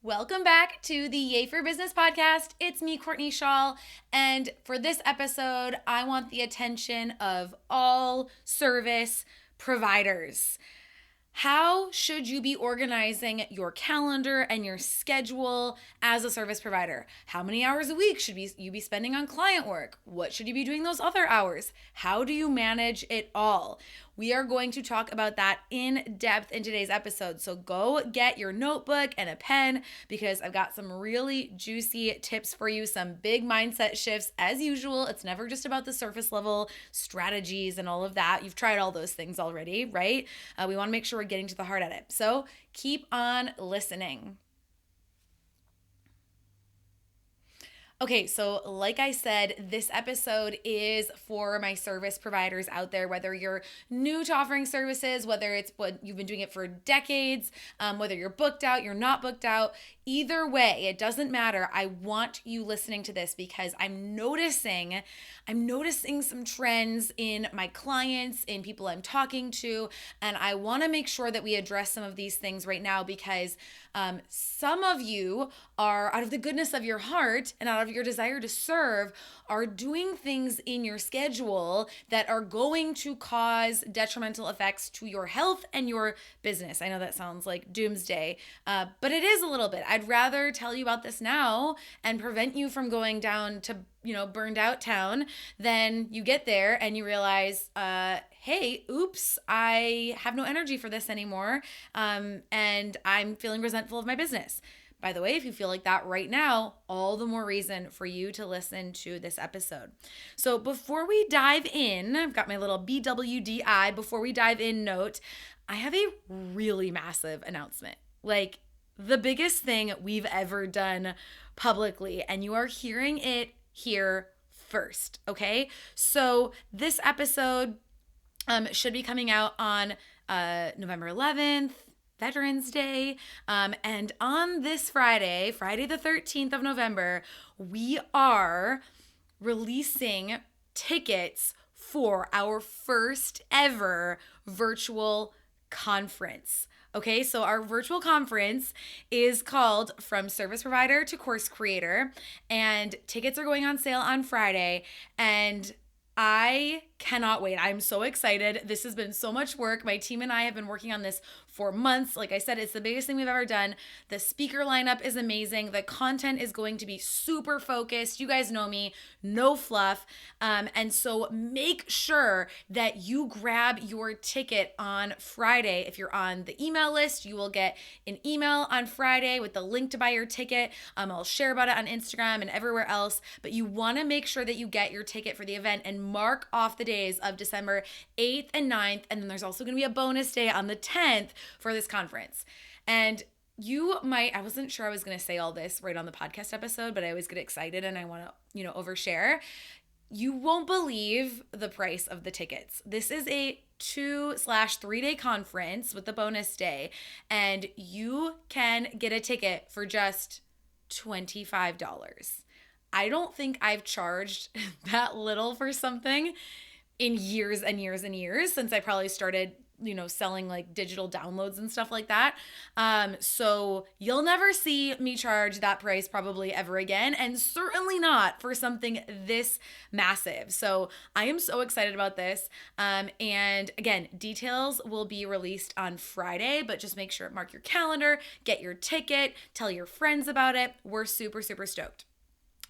Welcome back to the Yay for Business podcast. It's me, Courtney Shaw, and for this episode, I want the attention of all service providers. How should you be organizing your calendar and your schedule as a service provider? How many hours a week should you be spending on client work? What should you be doing those other hours? How do you manage it all? We are going to talk about that in depth in today's episode. So go get your notebook and a pen because I've got some really juicy tips for you, some big mindset shifts as usual. It's never just about the surface level strategies and all of that. You've tried all those things already, right? We want to make sure we're getting to the heart of it. So keep on listening. Okay, so like I said, this episode is for my service providers out there, whether you're new to offering services, whether it's what you've been doing it for decades, whether you're booked out, you're not booked out. Either way, it doesn't matter. I want you listening to this because I'm noticing some trends in my clients, in people I'm talking to, and I want to make sure that we address some of these things right now because some of you are, out of the goodness of your heart and out of your desire to serve, are doing things in your schedule that are going to cause detrimental effects to your health and your business. I know that sounds like doomsday, but it is a little bit. I'd rather tell you about this now and prevent you from going down to, burned out town than you get there and you realize, hey, oops, I have no energy for this anymore, and I'm feeling resentful of my business. By the way, if you feel like that right now, all the more reason for you to listen to this episode. So before we dive in, I've got my little BWDI, before we dive in note, I have a really massive announcement. Like the biggest thing we've ever done publicly, and you are hearing it here first, okay? So this episode should be coming out on November 11th, Veterans Day. And on this Friday the 13th of November, we are releasing tickets for our first ever virtual conference. Okay, so our virtual conference is called From Service Provider to Course Creator, and tickets are going on sale on Friday, and I cannot wait. I'm so excited. This has been so much work. My team and I have been working on this for months. Like I said, it's the biggest thing we've ever done. The speaker lineup is amazing. The content is going to be super focused. You guys know me, no fluff. And so make sure that you grab your ticket on Friday. If you're on the email list, you will get an email on Friday with the link to buy your ticket. I'll share about it on Instagram and everywhere else. But you want to make sure that you get your ticket for the event and mark off the days of December 8th and 9th. And then there's also going to be a bonus day on the 10th for this conference. And I wasn't sure I was going to say all this right on the podcast episode, but I always get excited and I want to, overshare. You won't believe the price of the tickets. This is a 2/3 day conference with the bonus day, and you can get a ticket for just $25. I don't think I've charged that little for something in years and years and years since I probably started, selling like digital downloads and stuff like that. So you'll never see me charge that price probably ever again, and certainly not for something this massive. So I am so excited about this. And again, details will be released on Friday, but just make sure, mark your calendar, get your ticket, tell your friends about it. We're super, super stoked.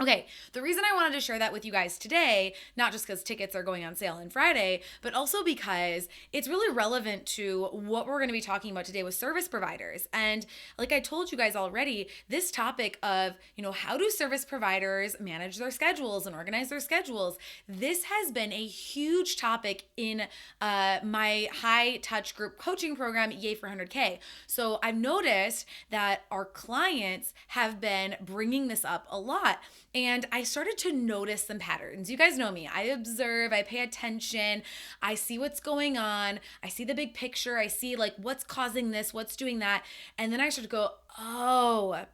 Okay, the reason I wanted to share that with you guys today, not just because tickets are going on sale on Friday, but also because it's really relevant to what we're going to be talking about today with service providers. And like I told you guys already, this topic of, how do service providers manage their schedules and organize their schedules? This has been a huge topic in my high touch group coaching program, Yay for 100K. So I've noticed that our clients have been bringing this up a lot. And I started to notice some patterns. You guys know me. I observe, I pay attention, I see what's going on, I see the big picture, I see like what's causing this, what's doing that. And then I started to go, oh,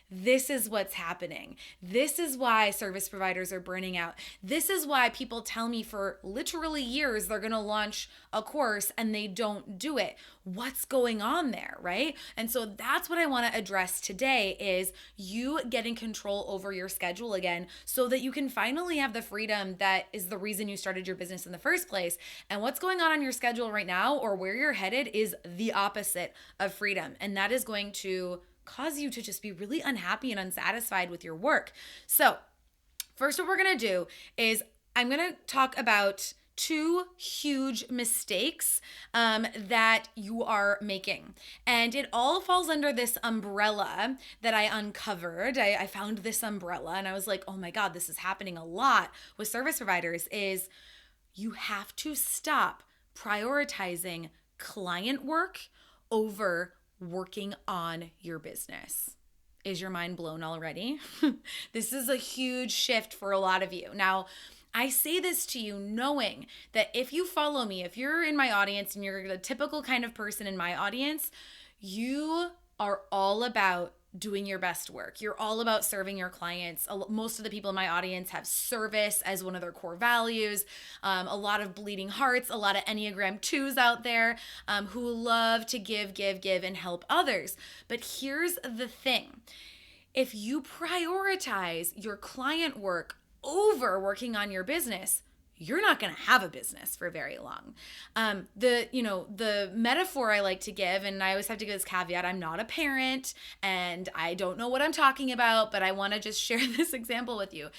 this is what's happening. This is why service providers are burning out. This is why people tell me for literally years they're going to launch a course and they don't do it. What's going on there, right? And so that's what I want to address today is you getting control over your schedule again so that you can finally have the freedom that is the reason you started your business in the first place. And what's going on your schedule right now or where you're headed is the opposite of freedom. And that is going to cause you to just be really unhappy and unsatisfied with your work. So first, what we're going to do is I'm going to talk about 2 huge mistakes that you are making. And it all falls under this umbrella that I uncovered. I found this umbrella and I was like, oh my God, this is happening a lot with service providers is you have to stop prioritizing client work over working on your business. Is your mind blown already? This is a huge shift for a lot of you. Now, I say this to you knowing that if you follow me, if you're in my audience and you're the typical kind of person in my audience, you are all about doing your best work. You're all about serving your clients. Most of the people in my audience have service as one of their core values. A lot of bleeding hearts, a lot of Enneagram 2s out there who love to give, and help others. But here's the thing. If you prioritize your client work over working on your business, you're not going to have a business for very long. The metaphor I like to give, and I always have to give this caveat, I'm not a parent and I don't know what I'm talking about, but I want to just share this example with you.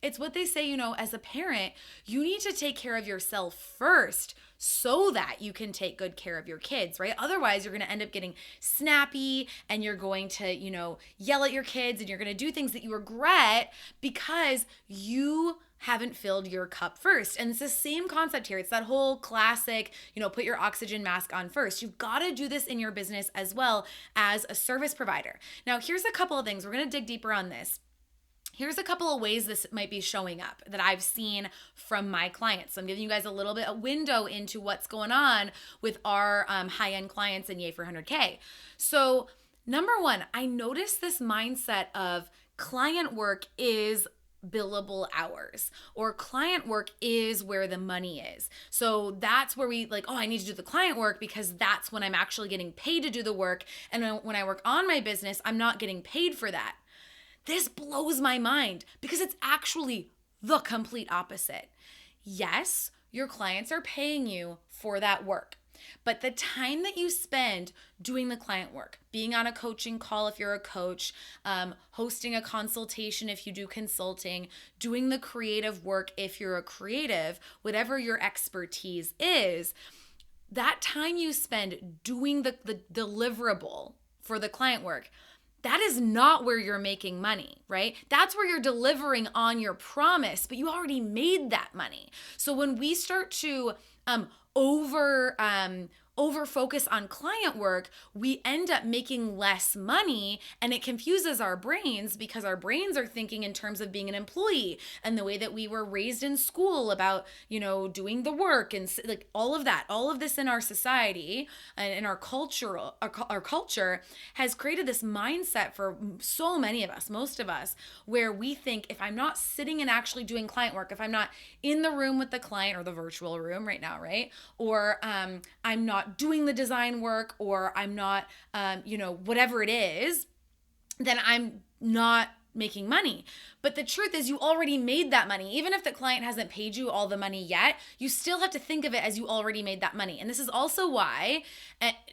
It's what they say, as a parent, you need to take care of yourself first so that you can take good care of your kids, right? Otherwise, you're going to end up getting snappy and you're going to, yell at your kids and you're going to do things that you regret because you haven't filled your cup first. And it's the same concept here. It's that whole classic, put your oxygen mask on first. You've got to do this in your business as well as a service provider. Now, here's a couple of things. We're going to dig deeper on this. Here's a couple of ways this might be showing up that I've seen from my clients. So I'm giving you guys a little bit of window into what's going on with our high-end clients in Yay for 100K. So number one, I noticed this mindset of client work is billable hours or client work is where the money is. So that's where we I need to do the client work because that's when I'm actually getting paid to do the work. And when I work on my business, I'm not getting paid for that. This blows my mind because it's actually the complete opposite. Yes, your clients are paying you for that work, but the time that you spend doing the client work, being on a coaching call if you're a coach, hosting a consultation if you do consulting, doing the creative work if you're a creative, whatever your expertise is, that time you spend doing the deliverable for the client work, that is not where you're making money, right? That's where you're delivering on your promise, but you already made that money. So when we start to over focus on client work, we end up making less money, and it confuses our brains because our brains are thinking in terms of being an employee and the way that we were raised in school about, doing the work and all of that. All of this in our society and in our culture has created this mindset for so many of us, most of us, where we think if I'm not sitting and actually doing client work, if I'm not in the room with the client or the virtual room right now, right? Or I'm not doing the design work or I'm not, whatever it is, then I'm not making money. But the truth is you already made that money. Even if the client hasn't paid you all the money yet, you still have to think of it as you already made that money. And this is also why,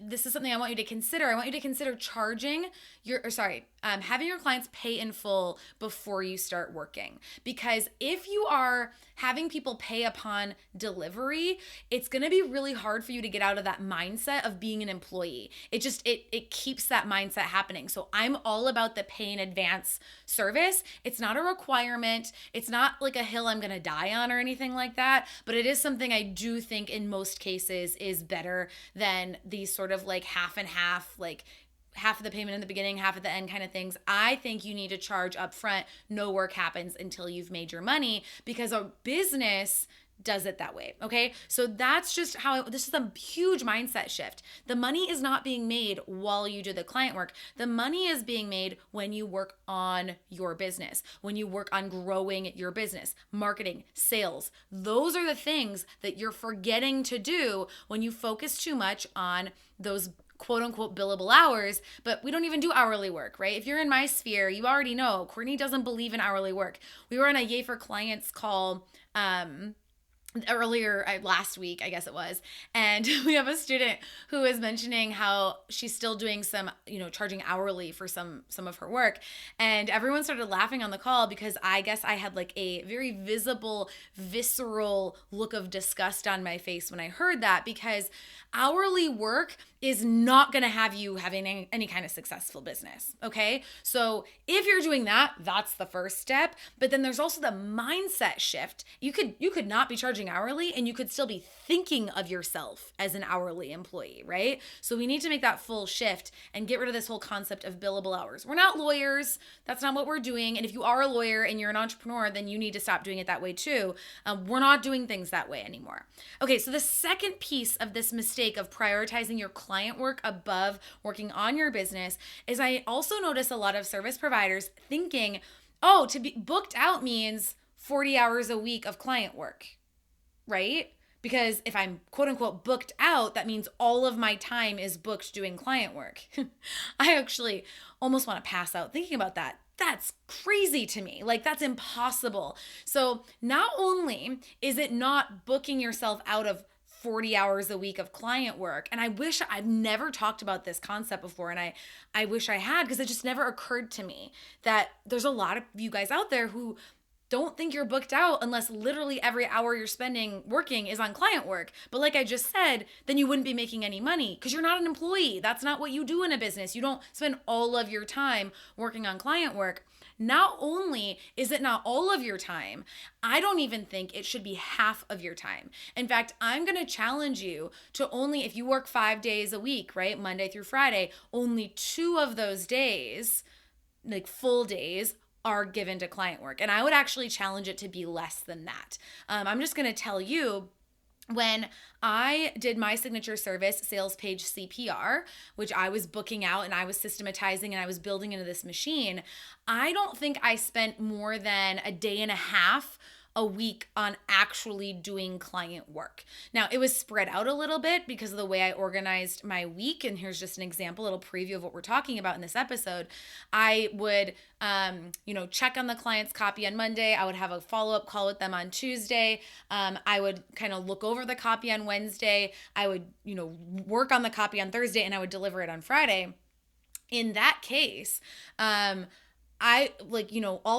this is something I want you to consider. I want you to consider having your clients pay in full before you start working. Because if you are having people pay upon delivery, it's going to be really hard for you to get out of that mindset of being an employee. It keeps that mindset happening. So I'm all about the pay in advance service. It's not a requirement. It's not like a hill I'm going to die on or anything like that, but it is something I do think in most cases is better than these sort of half and half, half of the payment in the beginning, half at the end kind of things. I think you need to charge up front. No work happens until you've made your money because a business does it that way. Okay. So that's just this is a huge mindset shift. The money is not being made while you do the client work. The money is being made when you work on your business, when you work on growing your business, marketing, sales. Those are the things that you're forgetting to do when you focus too much on those quote unquote billable hours, but we don't even do hourly work, right? If you're in my sphere, you already know Courtney doesn't believe in hourly work. We were on a Yay for Clients call, earlier last week, I guess it was, and we have a student who is mentioning how she's still doing some, charging hourly for some of her work, and everyone started laughing on the call because I guess I had like a very visible, visceral look of disgust on my face when I heard that, because hourly work is not going to have you having any kind of successful business, okay? So if you're doing that, that's the first step. But then there's also the mindset shift. You could not be charging hourly and you could still be thinking of yourself as an hourly employee, right? So we need to make that full shift and get rid of this whole concept of billable hours. We're not lawyers. That's not what we're doing. And if you are a lawyer and you're an entrepreneur, then you need to stop doing it that way too. We're not doing things that way anymore. Okay, so the second piece of this mistake of prioritizing your client work above working on your business is I also notice a lot of service providers thinking, oh, to be booked out means 40 hours a week of client work, right? Because if I'm quote unquote booked out, that means all of my time is booked doing client work. I actually almost want to pass out thinking about that. That's crazy to me. Like, that's impossible. So not only is it not booking yourself out of 40 hours a week of client work. And I wish I've never talked about this concept before. And I wish I had, because it just never occurred to me that there's a lot of you guys out there who don't think you're booked out unless literally every hour you're spending working is on client work. But like I just said, then you wouldn't be making any money because you're not an employee. That's not what you do in a business. You don't spend all of your time working on client work. Not only is it not all of your time, I don't even think it should be half of your time. In fact, I'm going to challenge you to only, if you work 5 days a week, right, Monday through Friday, only 2 of those days, like full days, are given to client work. And I would actually challenge it to be less than that. I'm just going to tell you, when I did my signature service, Sales Page CPR, which I was booking out and I was systematizing and I was building into this machine, I don't think I spent more than a day and a half a week on actually doing client work. Now, it was spread out a little bit because of the way I organized my week. And here's just an example, a little preview of what we're talking about in this episode. I would, check on the client's copy on Monday. I would have a follow-up call with them on Tuesday. I would kind of look over the copy on Wednesday. I would, work on the copy on Thursday, and I would deliver it on Friday. In that case, all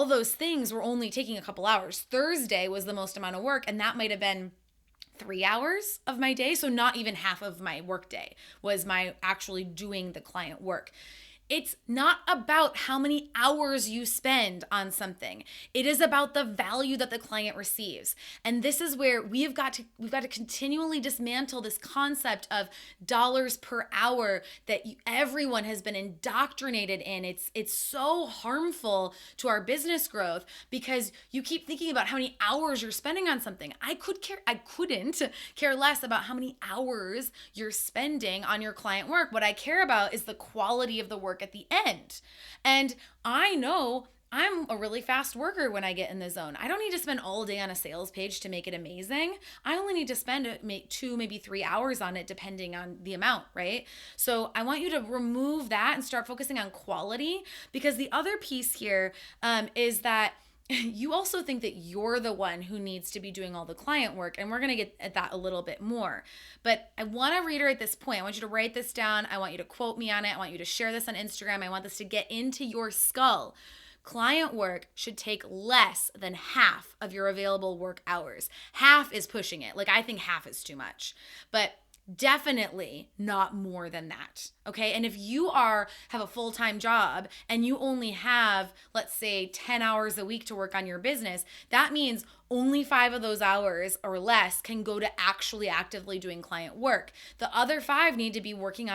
those things were only taking a couple hours. Thursday was the most amount of work, and that might have been 3 hours of my day. So not even half of my work day was my actually doing the client work. It's not about how many hours you spend on something. It is about the value that the client receives. And this is where we've got to continually dismantle this concept of dollars per hour that everyone has been indoctrinated in. It's so harmful to our business growth because you keep thinking about how many hours you're spending on something. I couldn't care less about how many hours you're spending on your client work. What I care about is the quality of the work at the end. And I know I'm a really fast worker when I get in the zone. I don't need to spend all day on a sales page to make it amazing. I only need to spend 2, maybe 3 hours on it, depending on the amount, right? So I want you to remove that and start focusing on quality, because the other piece here is that you also think that you're the one who needs to be doing all the client work. And we're going to get at that a little bit more. But I want to reiterate this point. I want you to write this down. I want you to quote me on it. I want you to share this on Instagram. I want this to get into your skull. Client work should take less than half of your available work hours. Half is pushing it. Like, I think half is too much. But definitely not more than that. Okay. And if you have a full-time job and you only have, let's say, 10 hours a week to work on your business, that means only 5 of those hours or less can go to actually actively doing client work. The other 5 need to be working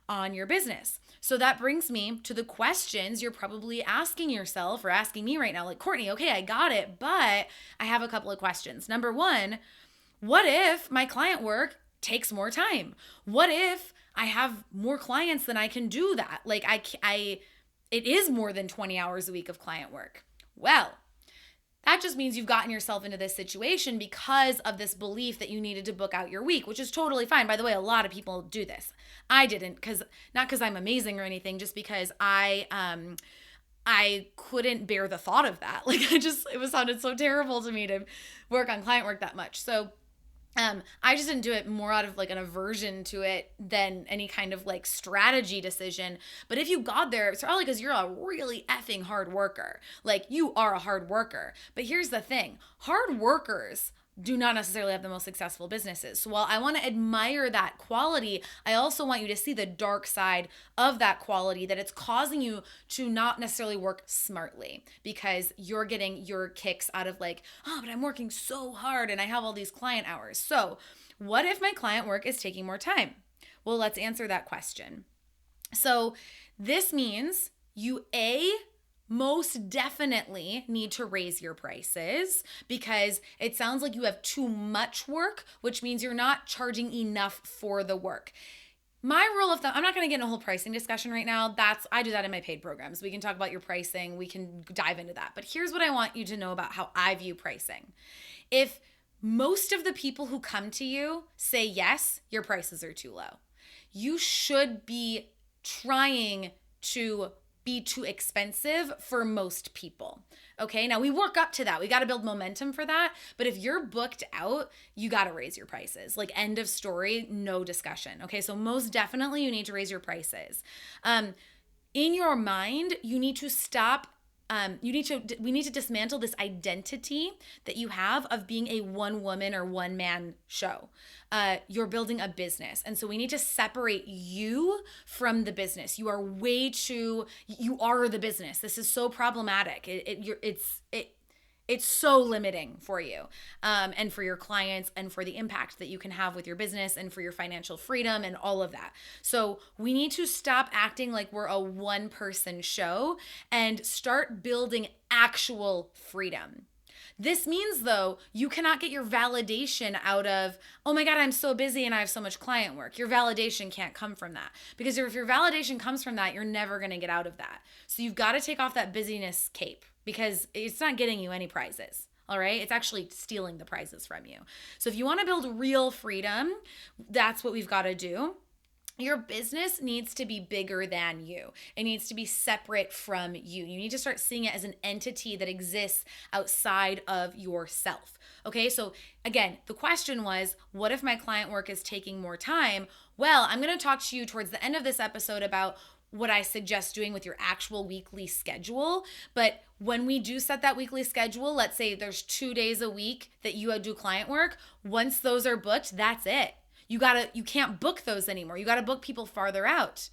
on your business. So that brings me to the questions you're probably asking yourself or asking me right now. Like, Courtney, okay, I got it, but I have a couple of questions. Number 1, What if my client work takes more time? What if I have more clients than I can do that? Like it is more than 20 hours a week of client work. Well, that just means you've gotten yourself into this situation because of this belief that you needed to book out your week, which is totally fine. By the way, a lot of people do this. I didn't, not because I'm amazing or anything, just because I couldn't bear the thought of that. Like it sounded so terrible to me to work on client work that much. So I just didn't do it more out of like an aversion to it than any kind of like strategy decision. But if you got there, it's probably because you're a really effing hard worker. Like you are a hard worker. But here's the thing, hard workers do not necessarily have the most successful businesses. So while I want to admire that quality, I also want you to see the dark side of that quality, that it's causing you to not necessarily work smartly because you're getting your kicks out of like, oh, but I'm working so hard and I have all these client hours. So what if my client work is taking more time? Well, let's answer that question. So this means you most definitely need to raise your prices because it sounds like you have too much work, which means you're not charging enough for the work. My rule of thumb, I'm not going to get in a whole pricing discussion right now. I do that in my paid programs. We can talk about your pricing. We can dive into that. But here's what I want you to know about how I view pricing. If most of the people who come to you say yes, your prices are too low. You should be trying to be too expensive for most people. Okay, now we work up to that. We got to build momentum for that. But if you're booked out, you got to raise your prices. Like end of story, no discussion. Okay, so most definitely you need to raise your prices. In your mind, you need to stop. We need to dismantle this identity that you have of being a one woman or one man show. You're building a business. And so we need to separate you from the business. You are you are the business. This is so problematic. It's so limiting for you and for your clients and for the impact that you can have with your business and for your financial freedom and all of that. So we need to stop acting like we're a one-person show and start building actual freedom. This means, though, you cannot get your validation out of, oh my God, I'm so busy and I have so much client work. Your validation can't come from that. Because if your validation comes from that, you're never going to get out of that. So you've got to take off that busyness cape because it's not getting you any prizes. All right. It's actually stealing the prizes from you. So if you want to build real freedom, that's what we've got to do. Your business needs to be bigger than you. It needs to be separate from you. You need to start seeing it as an entity that exists outside of yourself. Okay, so again, the question was, what if my client work is taking more time? Well, I'm going to talk to you towards the end of this episode about what I suggest doing with your actual weekly schedule. But when we do set that weekly schedule, let's say there's 2 days a week that you do client work. Once those are booked, that's it. You can't book those anymore. You got to book people farther out.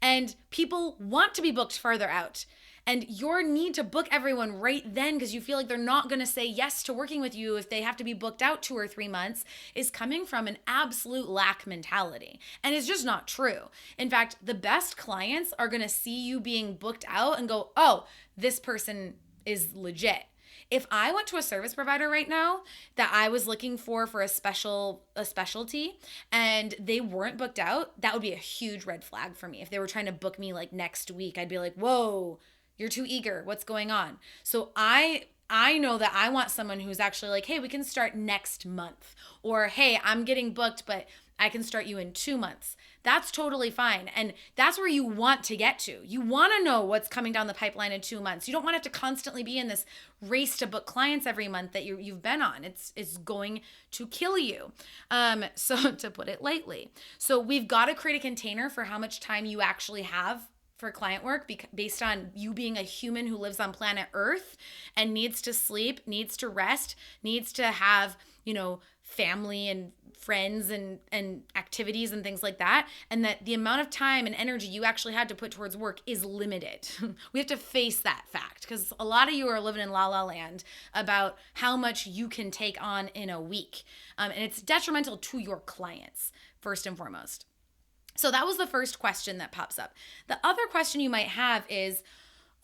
And people want to be booked farther out. And your need to book everyone right then because you feel like they're not going to say yes to working with you if they have to be booked out 2 or 3 months is coming from an absolute lack mentality. And it's just not true. In fact, the best clients are going to see you being booked out and go, oh, this person is legit. If I went to a service provider right now that I was looking for a specialty and they weren't booked out, that would be a huge red flag for me. If they were trying to book me like next week, I'd be like, whoa, you're too eager. What's going on? So I know that I want someone who's actually like, hey, we can start next month. Or, hey, I'm getting booked, but I can start you in 2 months. That's totally fine. And that's where you want to get to. You want to know what's coming down the pipeline in 2 months. You don't want to have to constantly be in this race to book clients every month that you've been on. It's going to kill you. So to put it lightly. So we've got to create a container for how much time you actually have for client work based on you being a human who lives on planet Earth and needs to sleep, needs to rest, needs to have, family and friends and activities and things like that. And that the amount of time and energy you actually had to put towards work is limited. We have to face that fact because a lot of you are living in la la land about how much you can take on in a week. And it's detrimental to your clients, first and foremost. So that was the first question that pops up. The other question you might have is,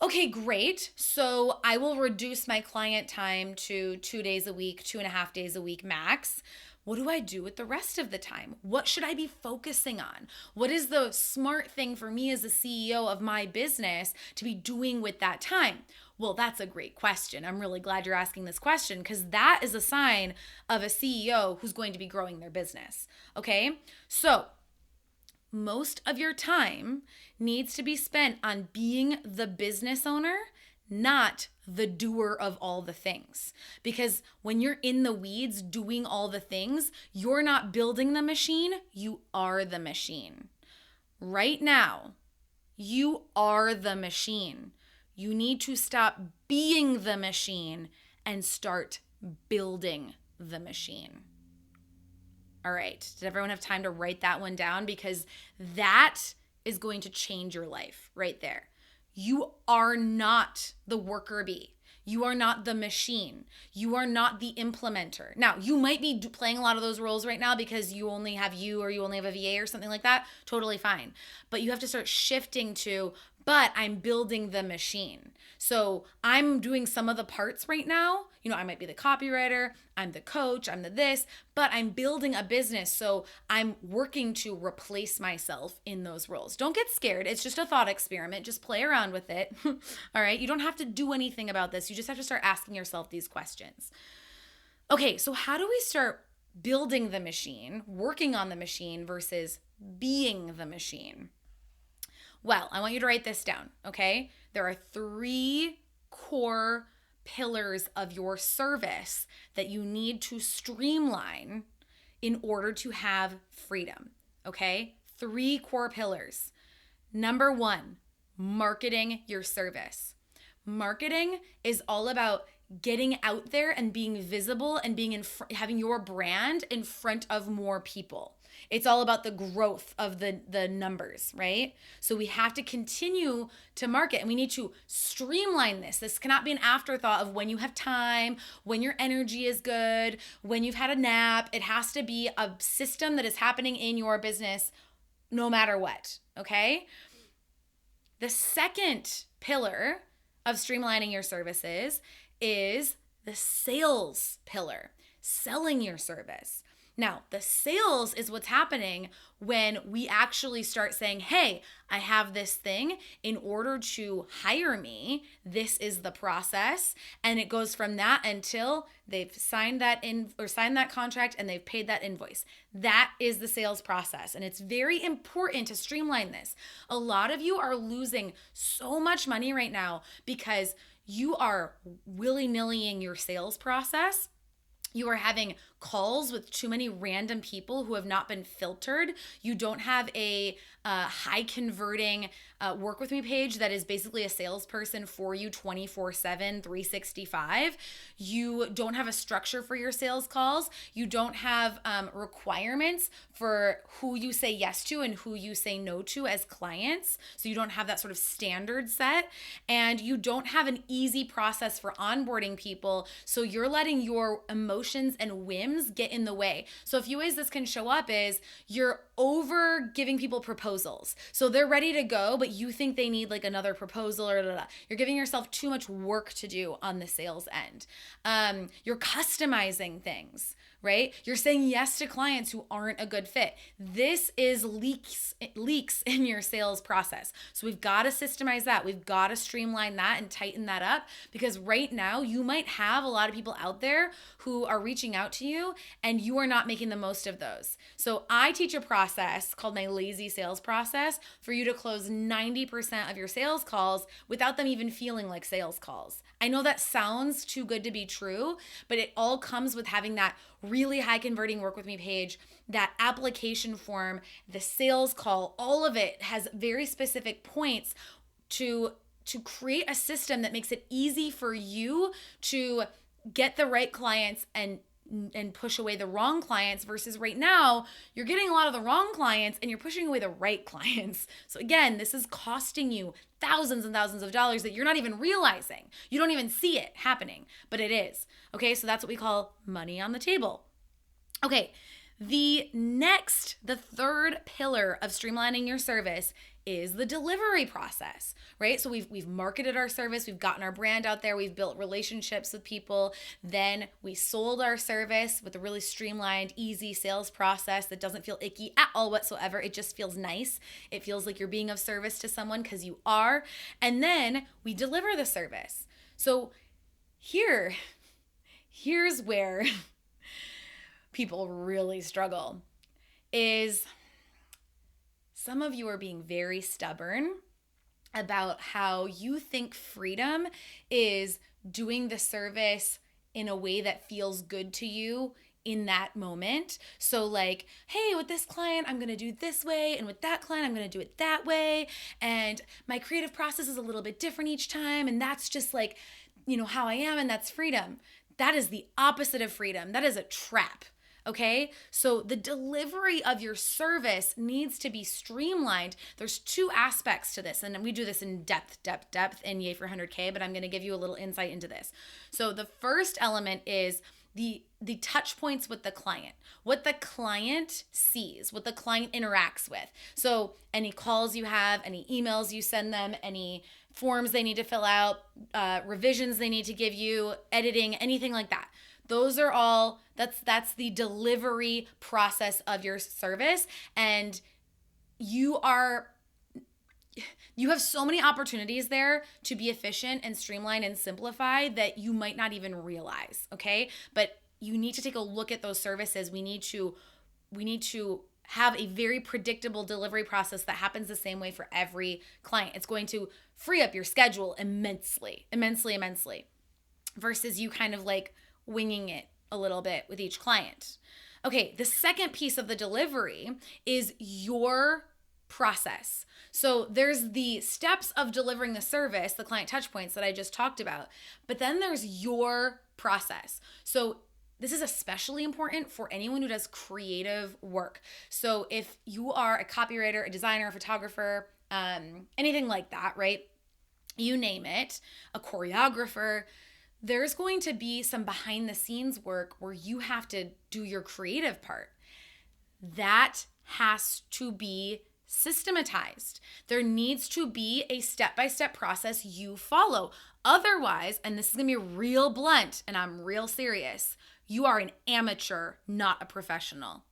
okay, great. So I will reduce my client time to 2 days a week, 2.5 days a week max. what do I do with the rest of the time? What should I be focusing on? What is the smart thing for me as the CEO of my business to be doing with that time? Well, that's a great question. I'm really glad you're asking this question because that is a sign of a CEO who's going to be growing their business. Okay? So, most of your time needs to be spent on being the business owner, not the doer of all the things. Because when you're in the weeds doing all the things, you're not building the machine, you are the machine. Right now, you are the machine. You need to stop being the machine and start building the machine. All right, did everyone have time to write that one down? Because that is going to change your life right there. You are not the worker bee. You are not the machine. You are not the implementer. Now, you might be playing a lot of those roles right now because you only have you or you only have a VA or something like that. Totally fine. But you have to start shifting to, but I'm building the machine. So I'm doing some of the parts right now. I might be the copywriter, I'm the coach, I'm the this, but I'm building a business. So I'm working to replace myself in those roles. Don't get scared. It's just a thought experiment. Just play around with it. All right. You don't have to do anything about this. You just have to start asking yourself these questions. Okay. So how do we start building the machine, working on the machine versus being the machine? Well, I want you to write this down, okay? There are 3 core pillars of your service that you need to streamline in order to have freedom, okay? 3 core pillars. Number 1, marketing your service. Marketing is all about getting out there and being visible and being having your brand in front of more people. It's all about the growth of the numbers, right? So we have to continue to market and we need to streamline this. This cannot be an afterthought of when you have time, when your energy is good, when you've had a nap. It has to be a system that is happening in your business no matter what, okay? The second pillar of streamlining your services is the sales pillar, selling your service. Now, the sales is what's happening when we actually start saying, hey, I have this thing. In order to hire me, this is the process. And it goes from that until they've signed that contract and they've paid that invoice. That is the sales process. And it's very important to streamline this. A lot of you are losing so much money right now because you are willy-nillying your sales process. You are having calls with too many random people who have not been filtered. You don't have a high converting work with me page that is basically a salesperson for you 24/7, 365. You don't have a structure for your sales calls. You don't have requirements for who you say yes to and who you say no to as clients. So you don't have that sort of standard set, and you don't have an easy process for onboarding people. So you're letting your emotions and whims get in the way. So a few ways this can show up is you're over giving people proposals. So they're ready to go, but you think they need like another proposal or You're giving yourself too much work to do on the sales end. You're customizing things, right? You're saying yes to clients who aren't a good fit. This is leaks in your sales process. So we've got to systemize that. We've got to streamline that and tighten that up, because right now you might have a lot of people out there who are reaching out to you and you are not making the most of those. So I teach a process called my lazy sales process for you to close 90% of your sales calls without them even feeling like sales calls. I know that sounds too good to be true, but it all comes with having that really high converting work with me page, that application form, the sales call. All of it has very specific points to create a system that makes it easy for you to get the right clients and push away the wrong clients, versus right now you're getting a lot of the wrong clients and you're pushing away the right clients. So again, this is costing you thousands and thousands of dollars that you're not even realizing. You don't even see it happening, but it is. Okay, so that's what we call money on the table. Okay, the third pillar of streamlining your service is the delivery process, right? So we've marketed our service, we've gotten our brand out there, we've built relationships with people, then we sold our service with a really streamlined, easy sales process that doesn't feel icky at all whatsoever. It just feels nice. It feels like you're being of service to someone because you are. And then we deliver the service. So here's where people really struggle is some of you are being very stubborn about how you think freedom is doing the service in a way that feels good to you in that moment. So like, hey, with this client, I'm going to do this way. And with that client, I'm going to do it that way. And my creative process is a little bit different each time. And that's just like, how I am. And that's freedom. That is the opposite of freedom. That is a trap. Okay, so the delivery of your service needs to be streamlined. There's two aspects to this, and we do this in depth in Yay for 100K, but I'm going to give you a little insight into this. So the first element is the touch points with the client, what the client sees, what the client interacts with. So any calls you have, any emails you send them, any forms they need to fill out, revisions they need to give you, editing, anything like that. Those are all, that's the delivery process of your service. And you have so many opportunities there to be efficient and streamline and simplify that you might not even realize, okay? But you need to take a look at those services. We need to have a very predictable delivery process that happens the same way for every client. It's going to free up your schedule immensely, versus you kind of like winging it a little bit with each client. Okay, the second piece of the delivery is your process. So there's the steps of delivering the service, the client touch points that I just talked about, but then there's your process. So this is especially important for anyone who does creative work. So if you are a copywriter, a designer, a photographer, anything like that, right? You name it, a choreographer, there's going to be some behind the scenes work where you have to do your creative part. That has to be systematized. There needs to be a step-by-step process you follow. Otherwise, and this is going to be real blunt and I'm real serious, you are an amateur, not a professional.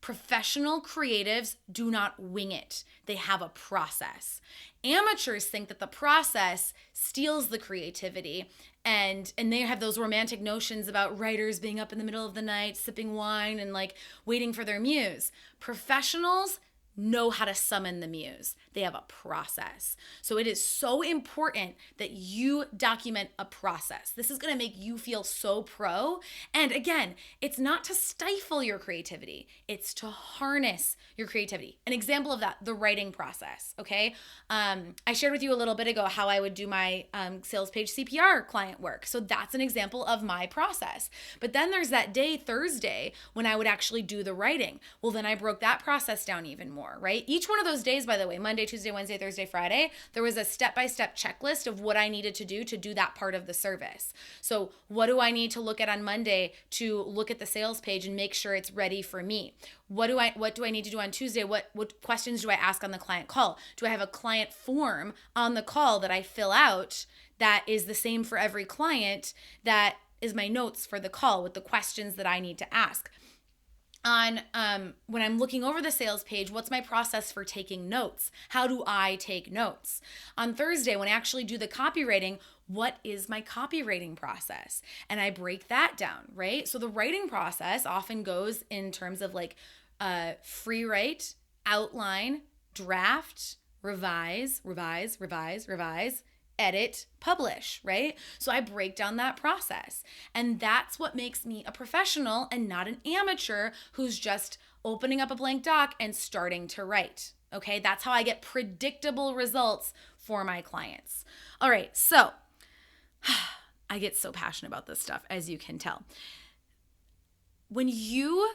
Professional creatives do not wing it. They have a process. Amateurs think that the process steals the creativity and they have those romantic notions about writers being up in the middle of the night, sipping wine and like waiting for their muse. Professionals know how to summon the muse. They have a process. So it is so important that you document a process. This is going to make you feel so pro. And again, it's not to stifle your creativity. It's to harness your creativity. An example of that, the writing process, okay? I shared with you a little bit ago how I would do my sales page CPR client work. So that's an example of my process. But then there's that day, Thursday, when I would actually do the writing. Well, then I broke that process down even more, right? Each one of those days, by the way, Monday, Tuesday, Wednesday, Thursday, Friday, there was a step-by-step checklist of what I needed to do that part of the service. So what do I need to look at on Monday to look at the sales page and make sure it's ready for me? What do I need to do on Tuesday? What questions do I ask on the client call? Do I have a client form on the call that I fill out that is the same for every client that is my notes for the call with the questions that I need to ask? On when I'm looking over the sales page, what's my process for taking notes? How do I take notes? On Thursday, when I actually do the copywriting, what is my copywriting process? And I break that down, right? So the writing process often goes in terms of like free write, outline, draft, revise, edit, publish, right? So I break down that process. And that's what makes me a professional and not an amateur who's just opening up a blank doc and starting to write. Okay, that's how I get predictable results for my clients. All right, so I get so passionate about this stuff, as you can tell. When you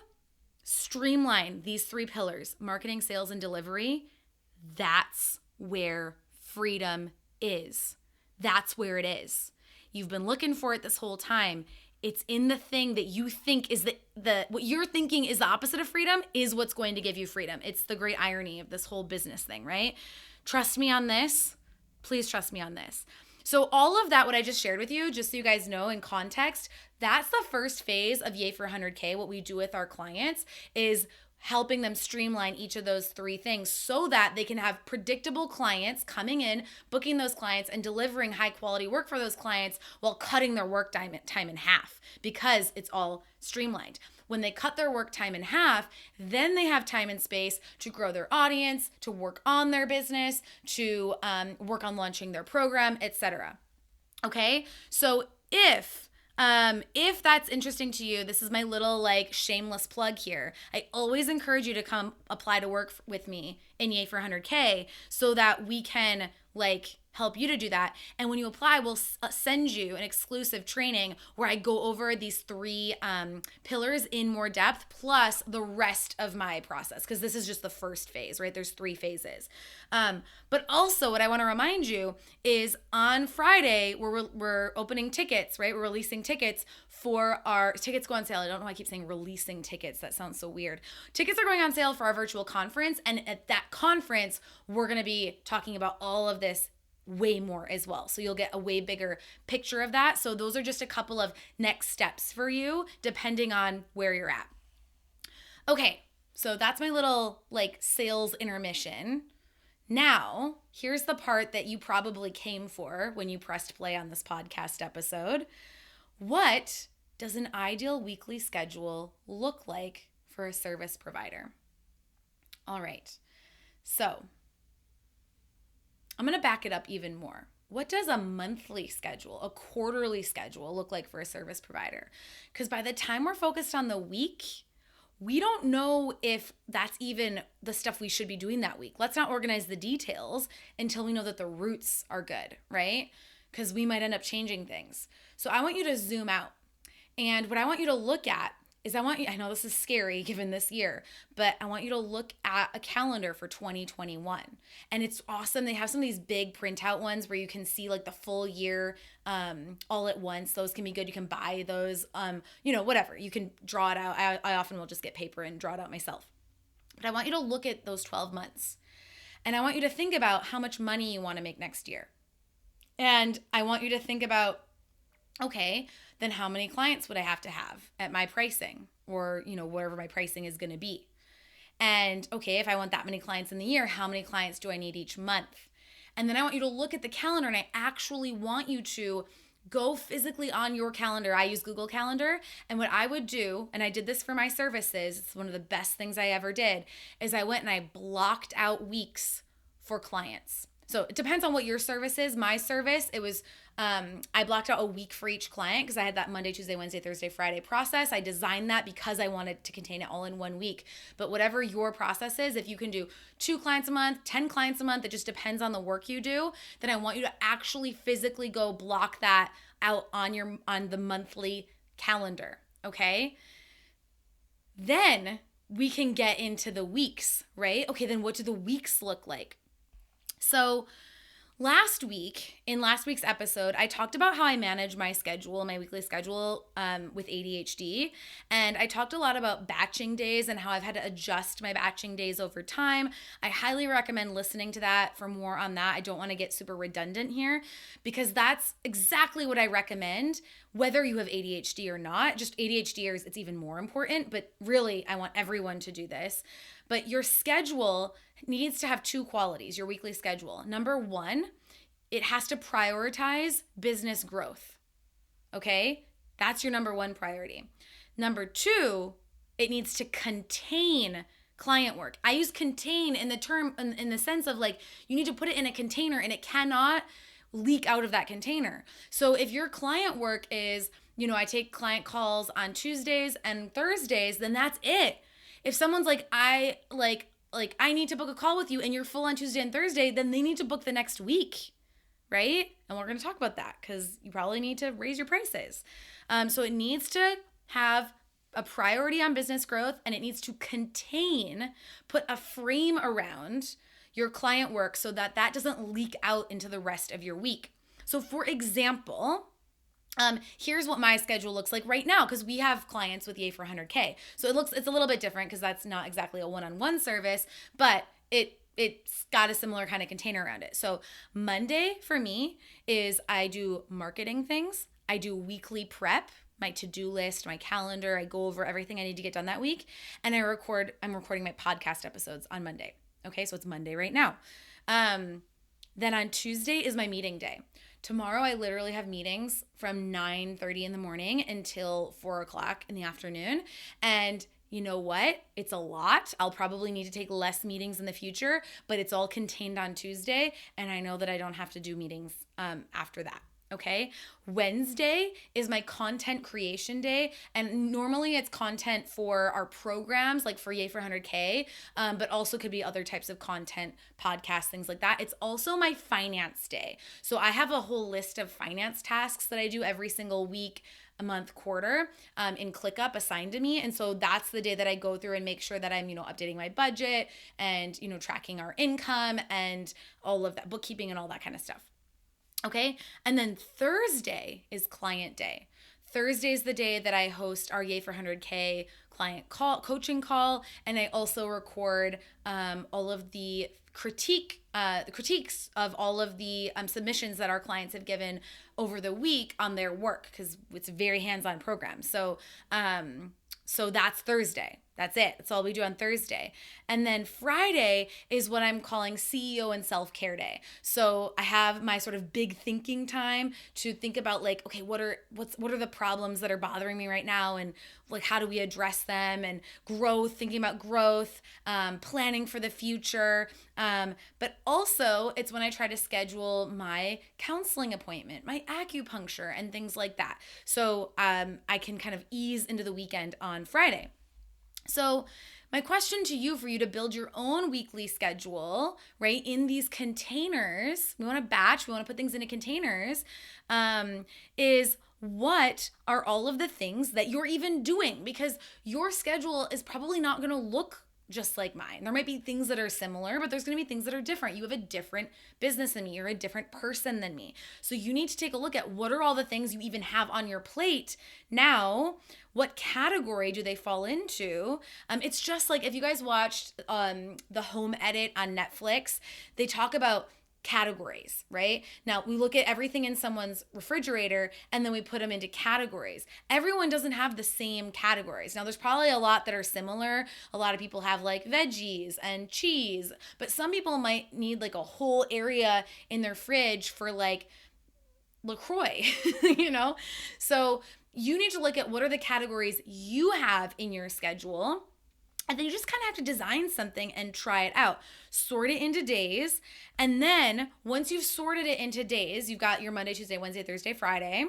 streamline these three pillars, marketing, sales, and delivery, that's where freedom is. That's where it is. You've been looking for it this whole time. It's in the thing that you think is the what you're thinking is the opposite of freedom is what's going to give you freedom. It's the great irony of this whole business thing, right? Trust me on this. Please trust me on this. So all of that, what I just shared with you, just so you guys know in context, that's the first phase of Yay for 100K. What we do with our clients is helping them streamline each of those three things so that they can have predictable clients coming in, booking those clients, and delivering high quality work for those clients while cutting their work time in half because it's all streamlined. When they cut their work time in half, then they have time and space to grow their audience, to work on their business, to work on launching their program, etc. Okay, so if that's interesting to you, this is my little like shameless plug here. I always encourage you to come apply to work with me in Yay for 100K so that we can like help you to do that. And when you apply, we'll send you an exclusive training where I go over these three pillars in more depth, plus the rest of my process, because this is just the first phase, right? There's 3 phases. But also what I want to remind you is on Friday, we're opening tickets, right? We're releasing tickets for our tickets go on sale. I don't know why I keep saying releasing tickets. That sounds so weird. Tickets are going on sale for our virtual conference. And at that conference, we're going to be talking about all of this way more as well. So you'll get a way bigger picture of that. So those are just a couple of next steps for you, depending on where you're at. Okay, so that's my little like sales intermission. Now, here's the part that you probably came for when you pressed play on this podcast episode. What does an ideal weekly schedule look like for a service provider? All right, so I'm going to back it up even more. What does a monthly schedule, a quarterly schedule look like for a service provider? Because by the time we're focused on the week, we don't know if that's even the stuff we should be doing that week. Let's not organize the details until we know that the roots are good, right? Because we might end up changing things. So I want you to zoom out. And what I want you to look at is I know this is scary given this year, but I want you to look at a calendar for 2021. And it's awesome. They have some of these big printout ones where you can see like the full year all at once. Those can be good. You can buy those, whatever. You can draw it out. I often will just get paper and draw it out myself. But I want you to look at those 12 months. And I want you to think about how much money you want to make next year. And I want you to think about, okay, then how many clients would I have to have at my pricing or, whatever my pricing is going to be? And okay, if I want that many clients in the year, how many clients do I need each month? And then I want you to look at the calendar and I actually want you to go physically on your calendar. I use Google Calendar. And what I would do, and I did this for my services, it's one of the best things I ever did, is I went and I blocked out weeks for clients. So it depends on what your service is. My service, it was, I blocked out a week for each client because I had that Monday, Tuesday, Wednesday, Thursday, Friday process. I designed that because I wanted to contain it all in one week. But whatever your process is, if you can do 2 clients a month, 10 clients a month, it just depends on the work you do, then I want you to actually physically go block that out on the monthly calendar, okay? Then we can get into the weeks, right? Okay, then what do the weeks look like? So in last week's episode, I talked about how I manage my schedule, my weekly schedule with ADHD. And I talked a lot about batching days and how I've had to adjust my batching days over time. I highly recommend listening to that for more on that. I don't want to get super redundant here because that's exactly what I recommend, whether you have ADHD or not. Just ADHDers, it's even more important, but really I want everyone to do this. But your schedule needs to have 2 qualities, your weekly schedule. Number 1, it has to prioritize business growth, okay? That's your number 1 priority. Number 2, it needs to contain client work. I use contain in the sense of like, you need to put it in a container and it cannot leak out of that container. So if your client work is, I take client calls on Tuesdays and Thursdays, then that's it. If someone's like, I need to book a call with you and you're full on Tuesday and Thursday, then they need to book the next week, right? And we're going to talk about that because you probably need to raise your prices. So it needs to have a priority on business growth and it needs to put a frame around your client work so that doesn't leak out into the rest of your week. So for example, Here's what my schedule looks like right now, because we have clients with Yay for 100K. So it's a little bit different because that's not exactly a one-on-one service, but it's got a similar kind of container around it. So Monday for me is I do marketing things. I do weekly prep, my to-do list, my calendar. I go over everything I need to get done that week. And I'm recording my podcast episodes on Monday. Okay, so it's Monday right now. Then on Tuesday is my meeting day. Tomorrow, I literally have meetings from 9:30 in the morning until 4 o'clock in the afternoon. And you know what? It's a lot. I'll probably need to take less meetings in the future, but it's all contained on Tuesday. And I know that I don't have to do meetings after that. Okay. Wednesday is my content creation day. And normally it's content for our programs, like for Yay for 100K, but also could be other types of content, podcasts, things like that. It's also my finance day. So I have a whole list of finance tasks that I do every single week, a month, quarter, in ClickUp assigned to me. And so that's the day that I go through and make sure that I'm, updating my budget and, tracking our income and all of that, bookkeeping and all that kind of stuff. Okay. And then Thursday is client day. Thursday is the day that I host our Yay for 100K client coaching call. And I also record all of the critiques of all of the submissions that our clients have given over the week on their work, because it's a very hands-on program. So that's Thursday. That's it. That's all we do on Thursday. And then Friday is what I'm calling CEO and self-care day. So I have my sort of big thinking time to think about like, okay, what are the problems that are bothering me right now? And like, how do we address them? And growth, thinking about growth, planning for the future. But also it's when I try to schedule my counseling appointment, my acupuncture and things like that. So I can kind of ease into the weekend on Friday. So my question to you, for you to build your own weekly schedule, right, in these containers, we want to batch, we want to put things into containers, is what are all of the things that you're even doing? Because your schedule is probably not going to look just like mine. There might be things that are similar, but there's going to be things that are different. You have a different business than me. You're a different person than me. So you need to take a look at what are all the things you even have on your plate now. What category do they fall into? It's just like if you guys watched the Home Edit on Netflix, they talk about categories, right? Now we look at everything in someone's refrigerator and then we put them into categories. Everyone doesn't have the same categories. Now there's probably a lot that are similar. A lot of people have like veggies and cheese, but some people might need like a whole area in their fridge for like LaCroix, So you need to look at what are the categories you have in your schedule. And then you just kind of have to design something and try it out. Sort it into days. And then once you've sorted it into days, you've got your Monday, Tuesday, Wednesday, Thursday, Friday.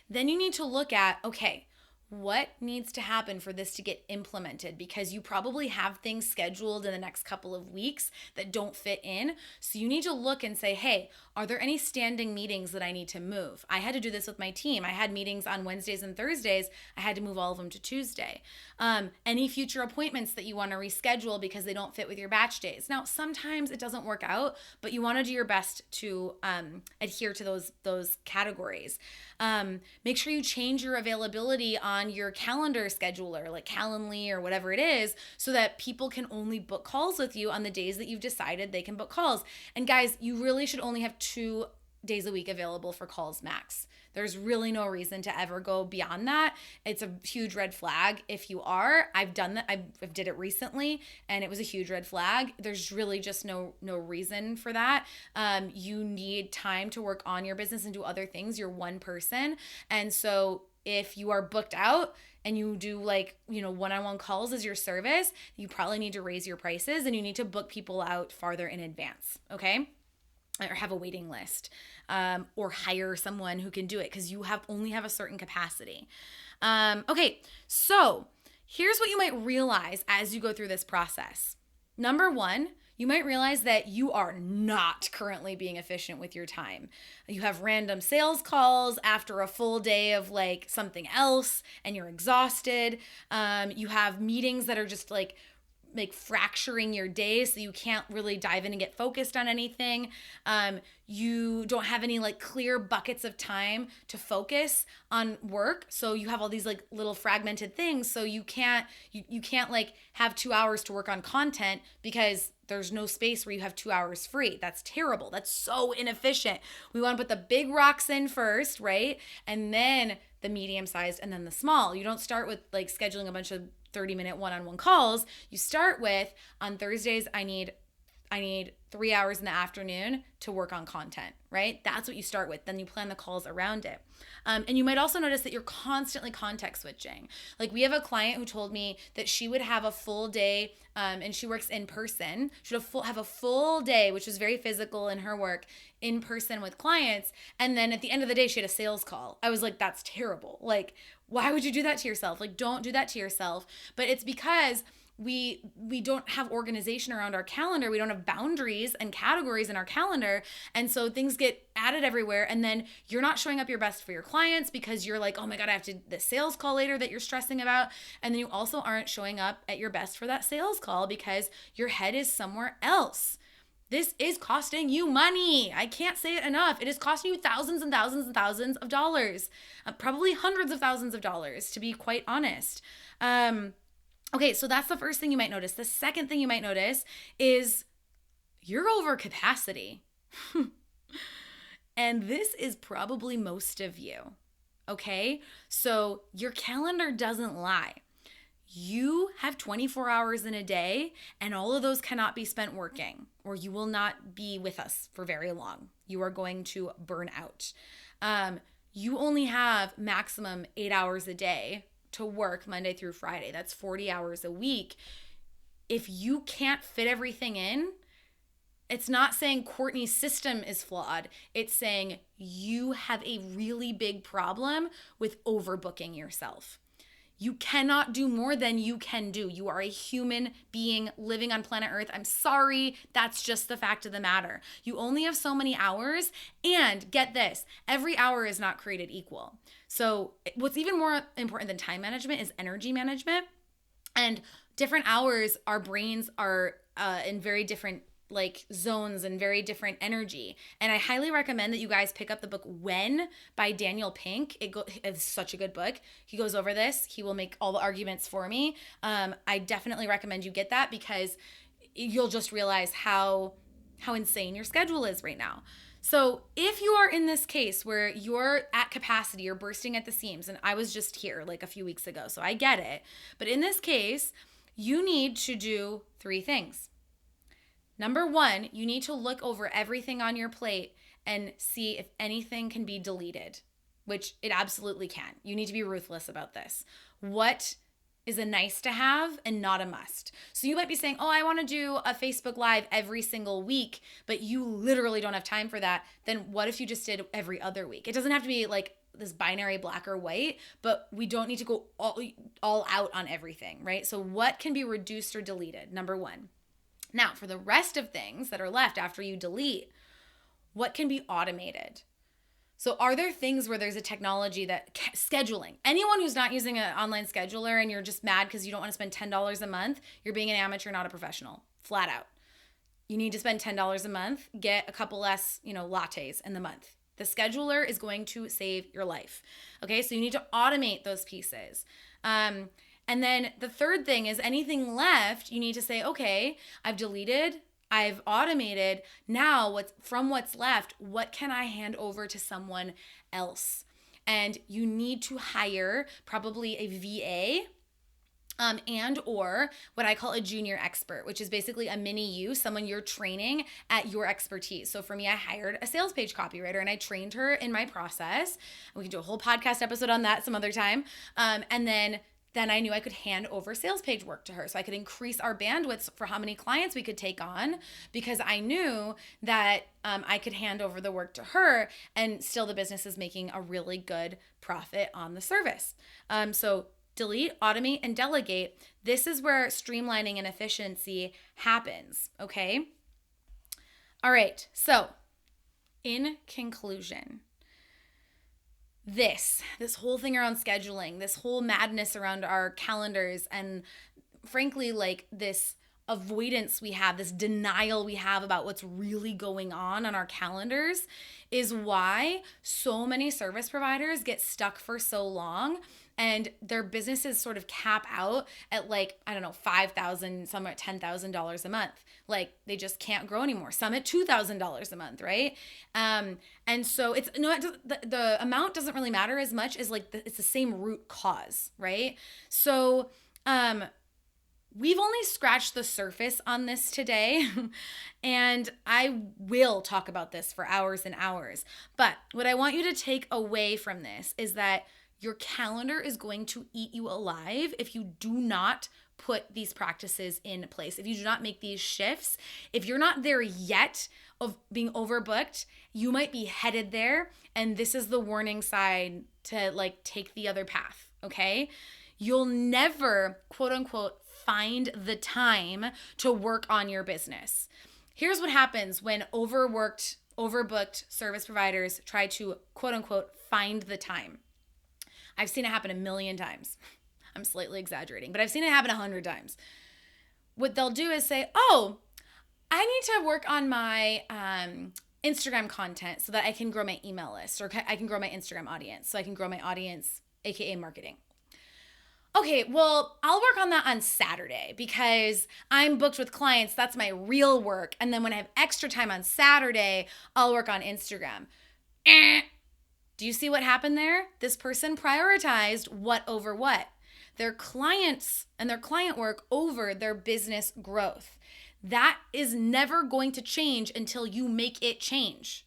Then you need to look at, okay, what needs to happen for this to get implemented? Because you probably have things scheduled in the next couple of weeks that don't fit in. So you need to look and say, hey, are there any standing meetings that I need to move? I had to do this with my team. I had meetings on Wednesdays and Thursdays. I had to move all of them to Tuesday. Any future appointments that you want to reschedule because they don't fit with your batch days. Now, sometimes it doesn't work out, but you want to do your best to adhere to those categories. Make sure you change your availability on your calendar scheduler, like Calendly or whatever it is, so that people can only book calls with you on the days that you've decided they can book calls. And guys, you really should only have 2 days a week available for calls max. There's really no reason to ever go beyond that. It's a huge red flag if you are. I've done that. I did it recently and it was a huge red flag. There's really just no reason for that. You need time to work on your business and do other things. You're one person. And so if you are booked out and you do one-on-one calls as your service, you probably need to raise your prices and you need to book people out farther in advance. Okay. Or have a waiting list, or hire someone who can do it because you only have a certain capacity. Okay, so here's what you might realize as you go through this process. Number one, you might realize that you are not currently being efficient with your time. You have random sales calls after a full day of like something else and you're exhausted. You have meetings that are just like like fracturing your day so you can't really dive in and get focused on anything. You don't have any like clear buckets of time to focus on work. So you have all these like little fragmented things. So you can't like have 2 hours to work on content because there's no space where you have 2 hours free. That's terrible. That's so inefficient. We want to put the big rocks in first, right? And then the medium sized and then the small. You don't start with like scheduling a bunch of 30-minute one-on-one calls. You start with, on Thursdays, I need 3 hours in the afternoon to work on content, right? That's what you start with. Then you plan the calls around it. And you might also notice that you're constantly context switching. Like we have a client who told me that she would have a full day, and she works in person. She would have a full day, which is very physical in her work, in person with clients. And then at the end of the day, she had a sales call. I was like, that's terrible. Like, why would you do that to yourself? Like, don't do that to yourself. But it's because we don't have organization around our calendar. We don't have boundaries and categories in our calendar. And so things get added everywhere. And then you're not showing up your best for your clients because you're like, oh my God, I have to the sales call later that you're stressing about. And then you also aren't showing up at your best for that sales call because your head is somewhere else. This is costing you money. I can't say it enough. It is costing you thousands and thousands and thousands of dollars, probably hundreds of thousands of dollars, to be quite honest. Okay, so that's the first thing you might notice. The second thing you might notice is you're over capacity. And this is probably most of you, okay? So your calendar doesn't lie. You have 24 hours in a day, and all of those cannot be spent working, or you will not be with us for very long. You are going to burn out. You only have maximum 8 hours a day to work Monday through Friday. That's 40 hours a week. If you can't fit everything in, it's not saying Courtney's system is flawed. It's saying you have a really big problem with overbooking yourself. You cannot do more than you can do. You are a human being living on planet Earth. I'm sorry, that's just the fact of the matter. You only have so many hours, and get this, every hour is not created equal. So what's even more important than time management is energy management. And different hours, our brains are in very different like zones and very different energy. And I highly recommend that you guys pick up the book When by Daniel Pink. It's such a good book. He goes over this. He will make all the arguments for me. I definitely recommend you get that because you'll just realize how insane your schedule is right now. So if you are in this case where you're at capacity, you're bursting at the seams, and I was just here like a few weeks ago, so I get it. But in this case, you need to do 3 things. Number 1, you need to look over everything on your plate and see if anything can be deleted, which it absolutely can. You need to be ruthless about this. What is a nice to have and not a must? So you might be saying, oh, I want to do a Facebook Live every single week, but you literally don't have time for that. Then what if you just did every other week? It doesn't have to be like this binary black or white, but we don't need to go all out on everything, right? So what can be reduced or deleted? Number 1. Now, for the rest of things that are left after you delete, what can be automated? So are there things where there's a technology that scheduling, anyone who's not using an online scheduler and you're just mad because you don't want to spend $10 a month, you're being an amateur, not a professional, flat out. You need to spend $10 a month, get a couple less, lattes in the month. The scheduler is going to save your life. Okay, so you need to automate those pieces. And then the third thing is anything left, you need to say, okay, I've deleted, I've automated. Now what's left, what can I hand over to someone else? And you need to hire probably a VA and or what I call a junior expert, which is basically a mini you, someone you're training at your expertise. So for me, I hired a sales page copywriter and I trained her in my process. We can do a whole podcast episode on that some other time. And then I knew I could hand over sales page work to her. So I could increase our bandwidth for how many clients we could take on because I knew that I could hand over the work to her and still the business is making a really good profit on the service. So delete, automate, and delegate. This is where streamlining and efficiency happens, okay? All right, so in conclusion, this whole thing around scheduling, this whole madness around our calendars, and frankly, like this avoidance we have, this denial we have about what's really going on our calendars is why so many service providers get stuck for so long and their businesses sort of cap out at like, I don't know, $5,000, some at $10,000 a month. Like they just can't grow anymore. Some at $2,000 a month, right? And so it's the amount doesn't really matter as much as like it's the same root cause, right? So we've only scratched the surface on this today, and I will talk about this for hours and hours. But what I want you to take away from this is that your calendar is going to eat you alive if you do not put these practices in place. If you do not make these shifts, if you're not there yet of being overbooked, you might be headed there. And this is the warning sign to like take the other path, okay? You'll never, quote unquote, find the time to work on your business. Here's what happens when overbooked service providers try to, quote unquote, find the time. I've seen it happen a million times. I'm slightly exaggerating, but I've seen it happen 100 times. What they'll do is say, oh, I need to work on my Instagram content so that I can grow my email list, or I can grow my Instagram audience, so I can grow my audience, aka marketing. Okay, well, I'll work on that on Saturday because I'm booked with clients. That's my real work. And then when I have extra time on Saturday, I'll work on Instagram. Do you see what happened there? This person prioritized what over what? Their clients and their client work over their business growth. That is never going to change until you make it change.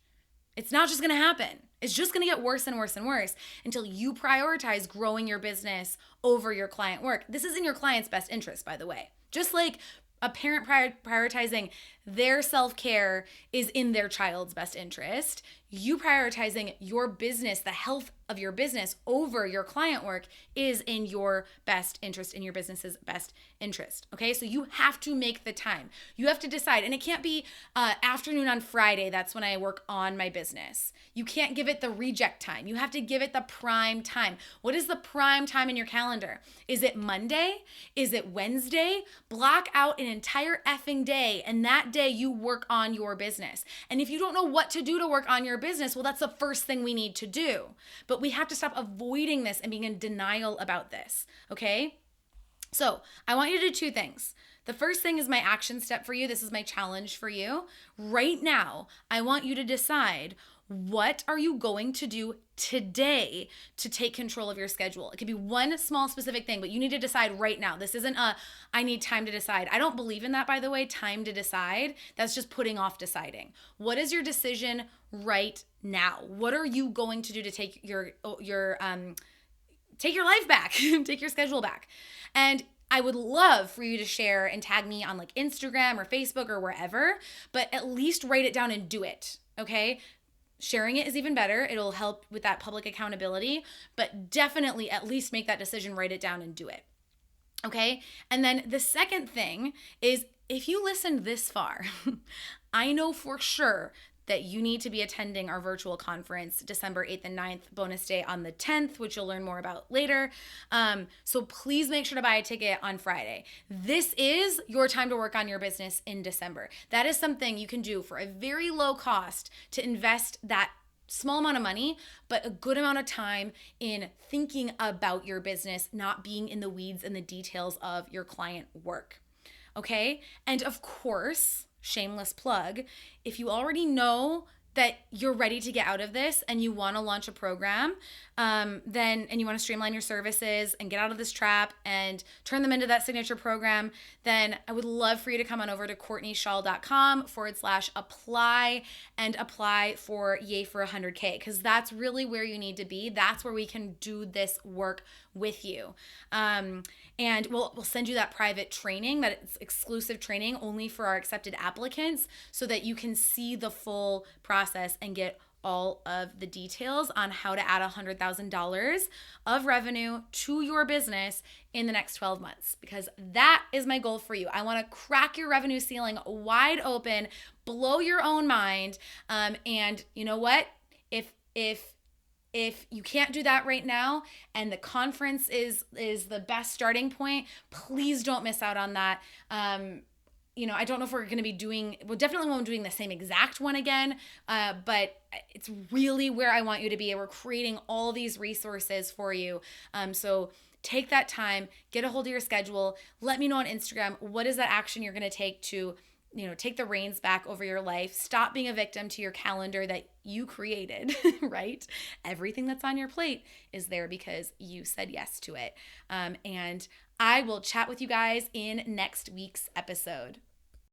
It's not just going to happen. It's just going to get worse and worse and worse until you prioritize growing your business over your client work. This is in your client's best interest, by the way. Just like a parent prioritizing their self-care is in their child's best interest, you prioritizing your business, the health of your business over your client work is in your best interest, in your business's best interest. Okay, so you have to make the time. You have to decide, and it can't be afternoon on Friday. That's when I work on my business. You can't give it the reject time. You have to give it the prime time. What is the prime time in your calendar? Is it Monday? Is it Wednesday? Block out an entire effing day, and that day you work on your business. And if you don't know what to do to work on your business, well, that's the first thing we need to do. But we have to stop avoiding this and being in denial about this, okay? So I want you to do two things. The first thing is my action step for you. This is my challenge for you. Right now, I want you to decide, what are you going to do today to take control of your schedule? It could be one small specific thing, but you need to decide right now. This isn't I need time to decide. I don't believe in that, by the way, time to decide. That's just putting off deciding. What is your decision right now? What are you going to do to take your life back, take your schedule back? And I would love for you to share and tag me on like Instagram or Facebook or wherever, but at least write it down and do it, okay? Sharing it is even better. It'll help with that public accountability, but definitely at least make that decision, write it down and do it. Okay? And then the second thing is, if you listened this far, I know for sure that you need to be attending our virtual conference December 8th and 9th, bonus day on the 10th, which you'll learn more about later. So please make sure to buy a ticket on Friday. This is your time to work on your business in December. That is something you can do for a very low cost to invest that small amount of money, but a good amount of time in thinking about your business, not being in the weeds and the details of your client work. Okay? And of course, shameless plug, if you already know that you're ready to get out of this and you want to launch a program, and you want to streamline your services and get out of this trap and turn them into that signature program, then I would love for you to come on over to CourtneyShaw.com/apply and apply for Yay for 100K, because that's really where you need to be. That's where we can do this work with you. And we'll send you that private training, that it's exclusive training only for our accepted applicants, so that you can see the full process and get all of the details on how to add $100,000 of revenue to your business in the next 12 months, because that is my goal for you. I want to crack your revenue ceiling wide open, blow your own mind. And you know what? If you can't do that right now and the conference is the best starting point, please don't miss out on that. I don't know if we're going to be definitely won't be doing the same exact one again, but it's really where I want you to be. We're creating all these resources for you. So take that time, get a hold of your schedule. Let me know on Instagram, what is that action you're going to take to, take the reins back over your life. Stop being a victim to your calendar that you created, right? Everything that's on your plate is there because you said yes to it. And I will chat with you guys in next week's episode.